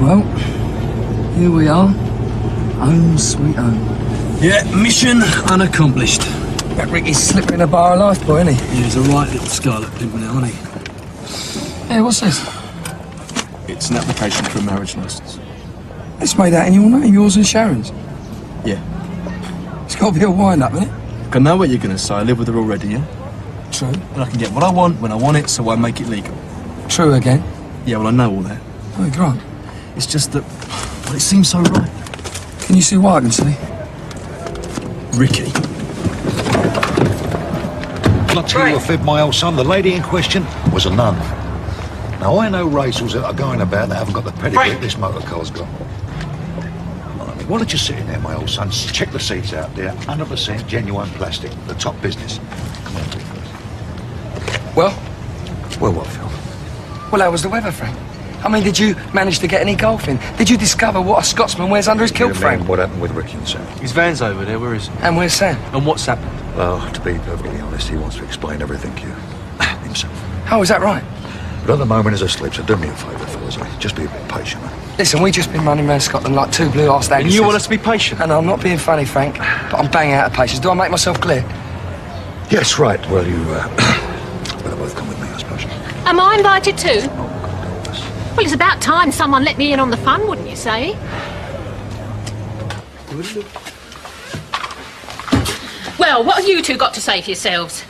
Well, here we are. Home sweet home. Yeah, mission unaccomplished. That Ricky's slipping in a bar of life, boy, isn't he? Yeah, he's a right little scarlet pimp now, isn't he? Hey, what's this? It's an application for a marriage licence. It's made out in your name, yours and Sharon's. Yeah. It's got to be a wind-up, isn't it? I know what you're going to say. I live with her already, yeah? True. And I can get what I want when I want it, so I make it legal. True again. Yeah, well, I know all that. Oh, Grant. It's just that... Well, it seems so right. Can you see why I can see? Ricky. I'll tell you a fib, my old son. The lady in question was a nun. Now, I know racers that are going about that haven't got the pedigree this motor car's got. Blimey, why don't you sit in there, my old son? Check the seats out there. 100% genuine plastic. The top business. Come on, please. Well? Well, what, Phil? Well, how was the weather, Frank? I mean, did you manage to get any golf in? Did you discover what a Scotsman wears under his kilt frame? What happened with Ricky and Sam? His van's over there. Where is he? And where's Sam? And what's happened? Well, to be perfectly honest, he wants to explain everything to you. Himself. Oh, is that right? But at the moment he's asleep, so do me a favour, fellas. Just be a bit patient. Listen, we've just been running around Scotland like two blue-arsed And agnesses. you want us to be patient? And I'm not being funny, Frank, but I'm banging out of patience. Do I make myself clear? Yes, right. Well, you better both come with me, I suppose. Am I invited too? Oh, God, no. Well, it's about time someone let me in on the fun, wouldn't you say? Well, what have you two got to say for yourselves?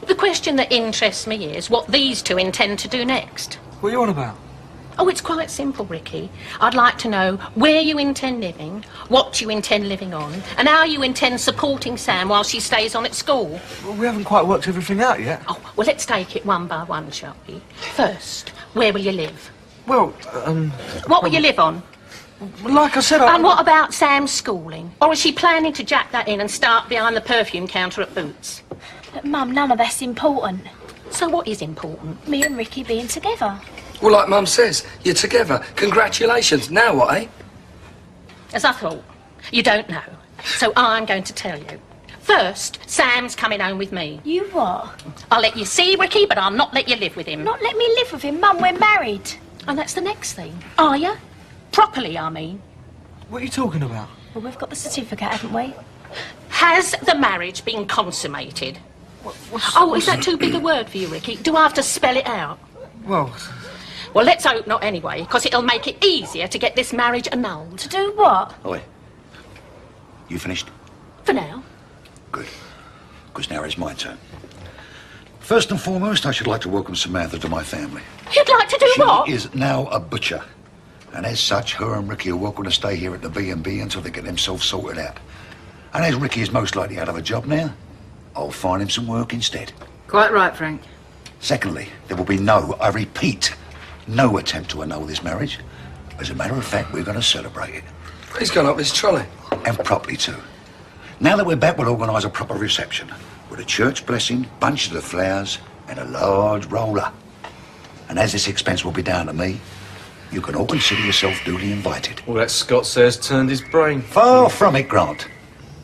The question that interests me is what these two intend to do next. What are you on about? Oh, it's quite simple, Ricky. I'd like to know where you intend living, what you intend living on, and how you intend supporting Sam while she stays on at school. Well, we haven't quite worked everything out yet. Oh, well, let's take it one by one, shall we? First, where will you live? Well, What will you live on? like I said, And what about Sam's schooling? Or is she planning to jack that in and start behind the perfume counter at Boots? But Mum, none of that's important. So what is important? Me and Ricky being together. Well, like Mum says, you're together. Congratulations. Now what, eh? As I thought. You don't know. So I'm going to tell you. First, Sam's coming home with me. You what? I'll let you see Ricky, but I'll not let you live with him. Not let me live with him, Mum, we're married. And that's the next thing. Are you? Properly, I mean. What are you talking about? Well, we've got the certificate, haven't we? Has the marriage been consummated? Oh, is that too big a word for you, Ricky? Do I have to spell it out? Well, Well, let's hope not anyway, because it'll make it easier to get this marriage annulled. To do what? Oi. You finished? For now. Good. Because now it's my turn. First and foremost, I should like to welcome Samantha to my family. You'd like to do what? She is now a butcher. And as such, her and Ricky are welcome to stay here at the B&B until they get themselves sorted out. And as Ricky is most likely out of a job now, I'll find him some work instead. Quite right, Frank. Secondly, there will be no, I repeat, no attempt to annul this marriage. As a matter of fact, we're going to celebrate it. he's gone up his trolley. And properly too. Now that we're back, we'll organise a proper reception with a church blessing, bunches of flowers, and a large roller. And as this expense will be down to me, you can all consider yourself duly invited. Well, that Scot says turned his brain. Far from it, Grant.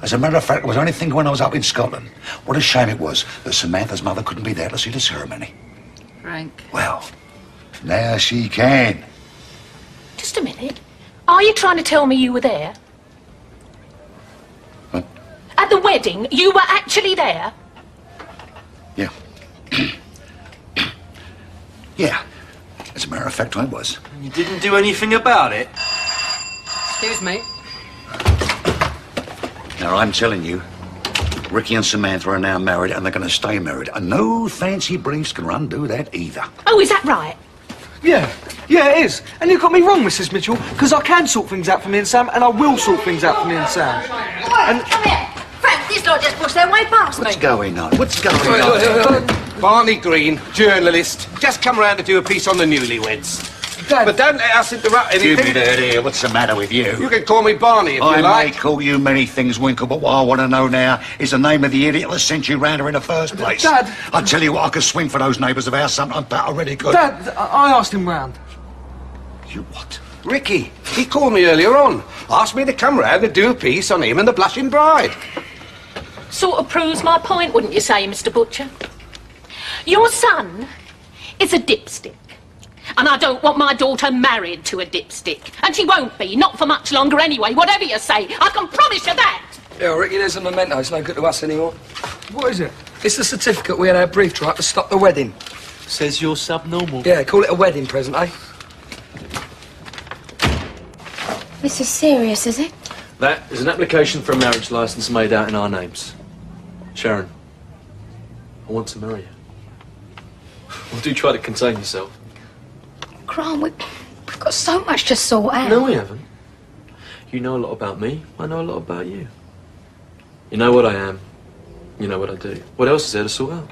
As a matter of fact, I was only thinking when I was up in Scotland. What a shame it was that Samantha's mother couldn't be there to see the ceremony. Frank. Well, now she can. Just a minute. Are you trying to tell me you were there? What? At the wedding, you were actually there? Yeah. Yeah. As a matter of fact, I was. You didn't do anything about it? Excuse me. Now, I'm telling you, Ricky and Samantha are now married and they're going to stay married. And no fancy briefs can undo that either. Oh, is that right? Yeah, it is. And you got me wrong, Mrs. Mitchell, because I can sort things out for me and Sam, and I will sort things out for me and Sam. Come here. Frank, this lot just pushed their way past me. What's going on? What's going on? Barney Green, journalist, just come round to do a piece on the newlyweds. Dad. But don't let us interrupt anything. Give me that here. What's the matter with you? You can call me Barney if I you may like. call you many things, Winkle, but what I want to know now is the name of the idiot that sent you round her in the first place. Dad. I tell you what, I could swing for those neighbours of ours something about already good. Dad, I asked him round. You what? Ricky, he called me earlier on. Asked me to come round and do a piece on him and the blushing bride. Sort of proves my point, wouldn't you say, Mr. Butcher? Your son is a dipstick. And I don't want my daughter married to a dipstick. And she won't be, not for much longer anyway, whatever you say. I can promise you that. Yeah, Ricky, there's a memento. It's no good to us anymore. What is it? It's the certificate we had our brief tried to stop the wedding. Says you're subnormal. Yeah, call it a wedding present, eh? This is serious, is it? That is an application for a marriage licence made out in our names. Sharon, I want to marry you. Well, do try to contain yourself. Grant, we've got so much to sort out. No, we haven't. You know a lot about me. I know a lot about you. You know what I am. You know what I do. What else is there to sort out?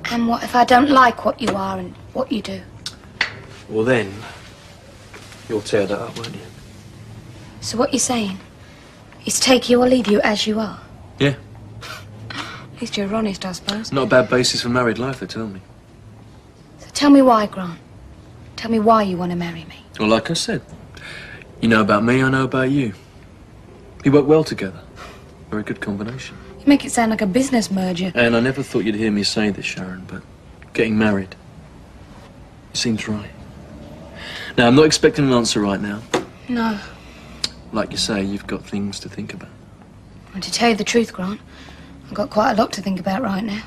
And what if I don't like what you are and what you do? Well, then, you'll tear that up, won't you? So what you're saying is take you or leave you as you are? Yeah. At least you're honest, I suppose. Not a bad basis for married life, they tell me. So tell me why, Grant. Tell me why you want to marry me. Well, like I said, you know about me, I know about you. We work well together. We're a good combination. You make it sound like a business merger. And I never thought you'd hear me say this, Sharon, but getting married, it seems right. Now, I'm not expecting an answer right now. No. Like you say, you've got things to think about. And to tell you the truth, Grant, I've got quite a lot to think about right now.